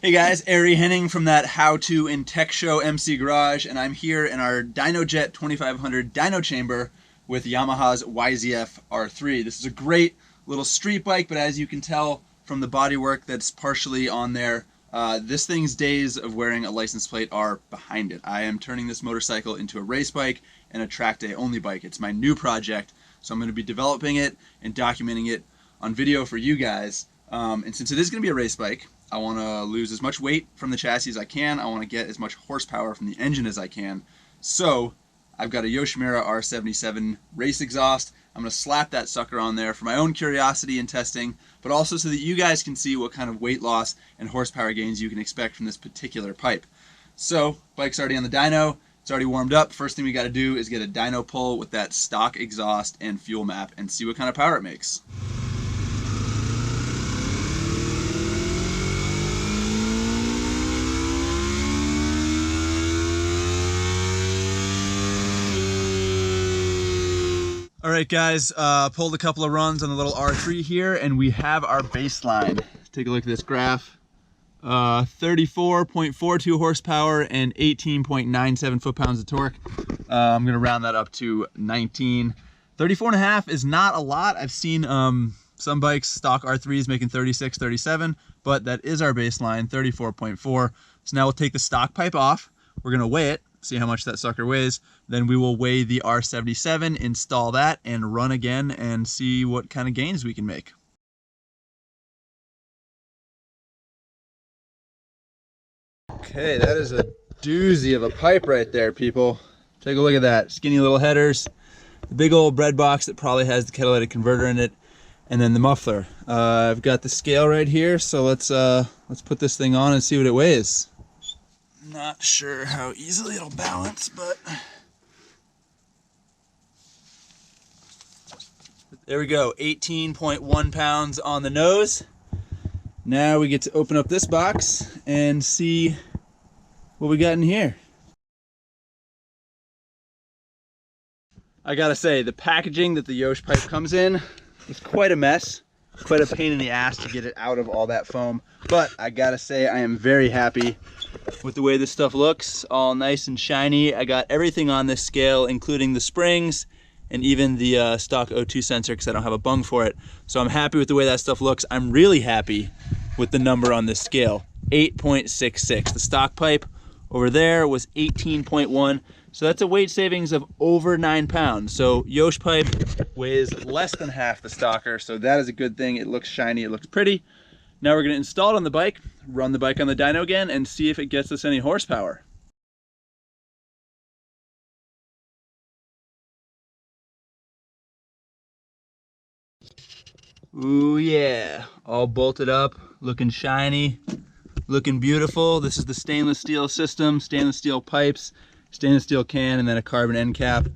Hey guys, Ari Henning from that How To in Tech Show MC Garage, and I'm here in our Dynojet 2500 dyno chamber with Yamaha's YZF-R3. This is a great little street bike, but as you can tell from the bodywork that's partially on there, this thing's days of wearing a license plate are behind it. I am turning this motorcycle into a race bike and a track day only bike. It's my new project, so I'm going to be developing it and documenting it on video for you guys. And since it is going to be a race bike, I want to lose as much weight from the chassis as I can. I want to get as much horsepower from the engine as I can. So I've got a Yoshimura R77 race exhaust. I'm going to slap that sucker on there for my own curiosity and testing, but also so that you guys can see what kind of weight loss and horsepower gains you can expect from this particular pipe. So bike's already on the dyno. It's already warmed up. First thing we got to do is get a dyno pull with that stock exhaust and fuel map and see what kind of power it makes. Alright guys, pulled a couple of runs on the little R3 here and we have our baseline. Take a look at this graph. 34.42 horsepower and 18.97 foot-pounds of torque. I'm going to round that up to 19. 34.5 is not a lot. I've seen some bikes, stock R3s, making 36, 37, but that is our baseline, 34.4. So now we'll take the stock pipe off. We're going to weigh it, see how much that sucker weighs. Then we will weigh the R77, install that, and run again and see what kind of gains we can make. Okay, that is a doozy of a pipe right there, people. Take a look at that. Skinny little headers, the big old bread box that probably has the catalytic converter in it, and then the muffler. I've got the scale right here, so let's put this thing on and see what it weighs. Not sure how easily it'll balance, but there we go, 18.1 pounds on the nose. Now we get to open up this box and see what we got in here. I gotta say, the packaging that the Yosh pipe comes in is quite a mess. Quite a pain in the ass to get it out of all that foam. But I gotta say, I am very happy with the way this stuff looks, all nice and shiny. I got everything on this scale, including the springs and even the stock O2 sensor, because I don't have a bung for it. So I'm happy with the way that stuff looks. I'm really happy with the number on this scale, 8.66. The stock pipe over there was 18.1. So that's a weight savings of over 9 pounds. So Yosh pipe weighs less than half the stocker, so that is a good thing. It looks shiny, it looks pretty. Now we're going to install it on the bike, run the bike on the dyno again, and see if it gets us any horsepower. Ooh yeah, all bolted up, looking shiny, looking beautiful. This is the stainless steel system, stainless steel pipes, stainless steel can, and then a carbon end cap.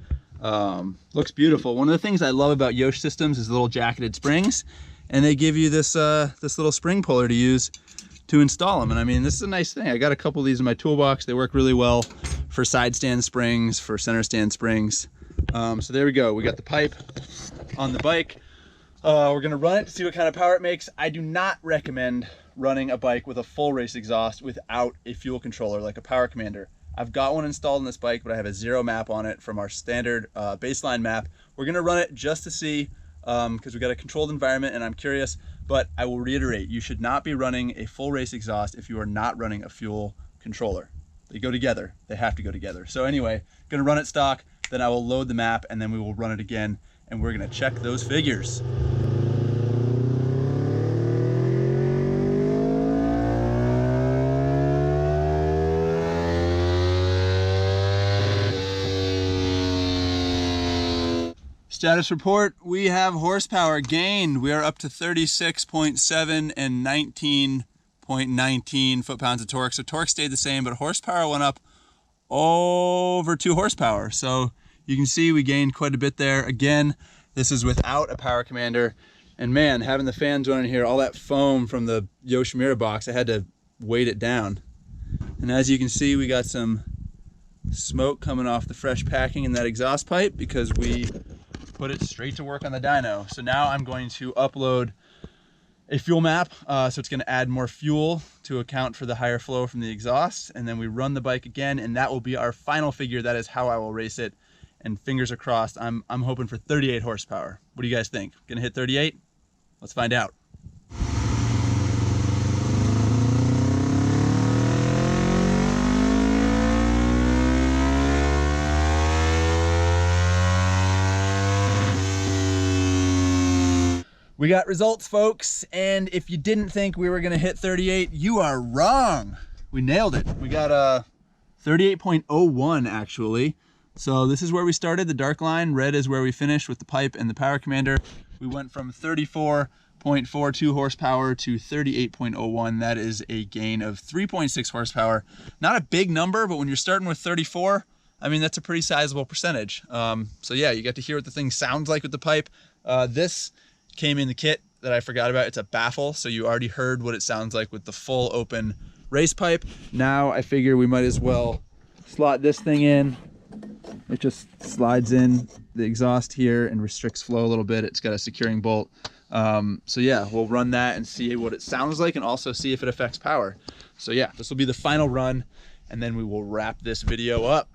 Looks beautiful. One of the things I love about Yosh systems is the little jacketed springs, and they give you this this little spring puller to use to install them. And I mean, this is a nice thing. I got a couple of these in my toolbox. They work really well for side stand springs, for center stand springs. So there we go. We got the pipe on the bike. We're gonna run it to see what kind of power it makes. I do not recommend running a bike with a full race exhaust without a fuel controller like a power commander. I've got one installed on this bike, but I have a 0 map on it from our standard baseline map. We're gonna run it just to see, because we got a controlled environment and I'm curious, but I will reiterate, you should not be running a full race exhaust if you are not running a fuel controller. They go together, they have to go together. So anyway, gonna run it stock, then I will load the map and then we will run it again and we're gonna check those figures. Status report, we have horsepower gained. We are up to 36.7 and 19.19 foot-pounds of torque. So torque stayed the same, but horsepower went up over 2 horsepower. So you can see we gained quite a bit there. Again, this is without a power commander. And man, having the fans running here, all that foam from the Yoshimura box, I had to weight it down. And as you can see, we got some smoke coming off the fresh packing in that exhaust pipe because we put it straight to work on the dyno. So now I'm going to upload a fuel map. So it's going to add more fuel to account for the higher flow from the exhaust. And then we run the bike again, and that will be our final figure. That is how I will race it. And fingers are crossed, I'm hoping for 38 horsepower. What do you guys think? Gonna hit 38? Let's find out. We got results, folks, and if you didn't think we were gonna hit 38, you are wrong. We nailed it. We got a 38.01 actually. So this is where we started, the dark line. Red is where we finished with the pipe and the power commander. We went from 34.42 horsepower to 38.01. That is a gain of 3.6 horsepower. Not a big number, but when you're starting with 34, I mean, that's a pretty sizable percentage. So yeah, you got to hear what the thing sounds like with the pipe. This came in the kit that I forgot about. It's a Baffle, so you already heard what it sounds like with the full open race pipe. Now I figure we might as well slot this thing in. It just slides in the exhaust here and restricts flow a little bit. It's got a securing bolt. So yeah, we'll run that and see what it sounds like and also see if it affects power. So yeah, this will be the final run, and then we will wrap this video up.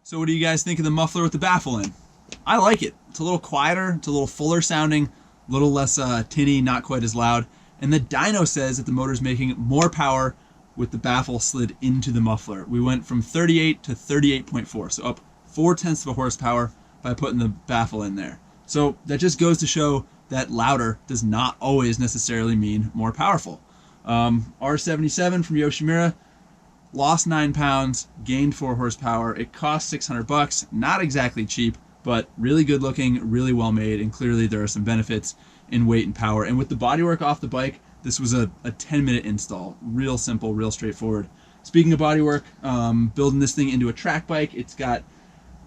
So what do you guys think of the muffler with the Baffle in? I like it. It's a little quieter, it's a little fuller sounding, a little less tinny, not quite as loud. And the dyno says that the motor's making more power with the Baffle slid into the muffler. We went from 38 to 38.4, so up 0.4 of a horsepower by putting the Baffle in there. So that just goes to show that louder does not always necessarily mean more powerful. R77 from Yoshimura, lost 9 pounds, gained 4 horsepower. It cost $600, not exactly cheap, but really good looking, really well made, and clearly there are some benefits in weight and power. And with the bodywork off the bike, this was a 10-minute install. Real simple, real straightforward. Speaking of bodywork, building this thing into a track bike, it's got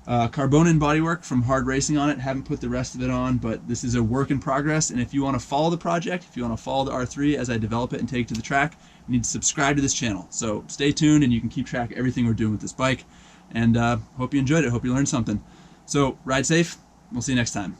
Carbonin bodywork from Hard Racing on it. Haven't put the rest of it on, but this is a work in progress. And if you want to follow the project, if you want to follow the R3 as I develop it and take it to the track, you need to subscribe to this channel. So stay tuned and you can keep track of everything we're doing with this bike. And hope you enjoyed it. Hope you learned something. So ride safe. We'll see you next time.